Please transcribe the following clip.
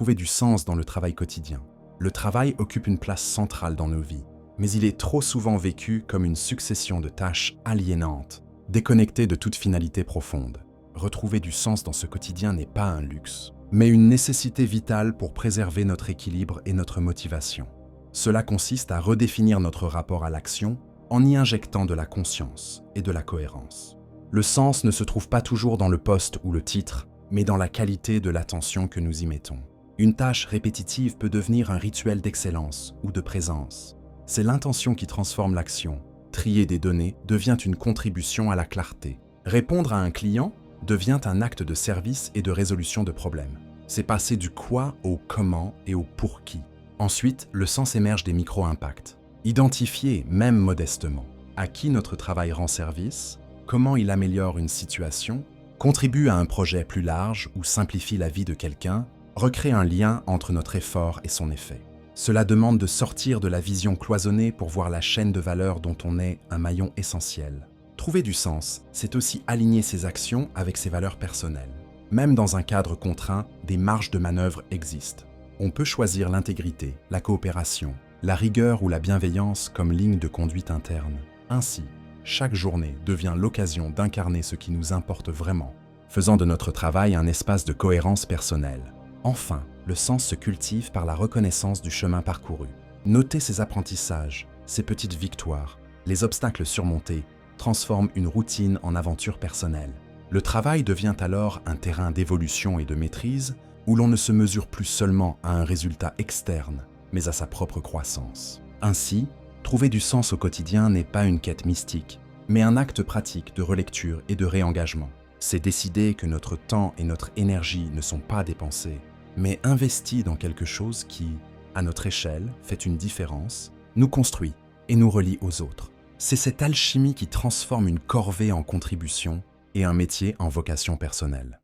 trouver du sens dans le travail quotidien. Le travail occupe une place centrale dans nos vies, mais il est trop souvent vécu comme une succession de tâches aliénantes, déconnectées de toute finalité profonde. Retrouver du sens dans ce quotidien n'est pas un luxe, mais une nécessité vitale pour préserver notre équilibre et notre motivation. Cela consiste à redéfinir notre rapport à l'action en y injectant de la conscience et de la cohérence. Le sens ne se trouve pas toujours dans le poste ou le titre, mais dans la qualité de l'attention que nous y mettons. Une tâche répétitive peut devenir un rituel d'excellence ou de présence. C'est l'intention qui transforme l'action. Trier des données devient une contribution à la clarté. Répondre à un client devient un acte de service et de résolution de problèmes. C'est passer du quoi au comment et au pour qui. Ensuite, le sens émerge des micro-impacts. Identifier, même modestement, à qui notre travail rend service, comment il améliore une situation, contribue à un projet plus large ou simplifie la vie de quelqu'un, recrée un lien entre notre effort et son effet. Cela demande de sortir de la vision cloisonnée pour voir la chaîne de valeur dont on est un maillon essentiel. Trouver du sens, c'est aussi aligner ses actions avec ses valeurs personnelles. Même dans un cadre contraint, des marges de manœuvre existent. On peut choisir l'intégrité, la coopération, la rigueur ou la bienveillance comme ligne de conduite interne. Ainsi, chaque journée devient l'occasion d'incarner ce qui nous importe vraiment, faisant de notre travail un espace de cohérence personnelle. Enfin, le sens se cultive par la reconnaissance du chemin parcouru. Noter ses apprentissages, ses petites victoires, les obstacles surmontés, transforment une routine en aventure personnelle. Le travail devient alors un terrain d'évolution et de maîtrise où l'on ne se mesure plus seulement à un résultat externe, mais à sa propre croissance. Ainsi, trouver du sens au quotidien n'est pas une quête mystique, mais un acte pratique de relecture et de réengagement. C'est décider que notre temps et notre énergie ne sont pas dépensés, mais investis dans quelque chose qui, à notre échelle, fait une différence, nous construit et nous relie aux autres. C'est cette alchimie qui transforme une corvée en contribution et un métier en vocation personnelle.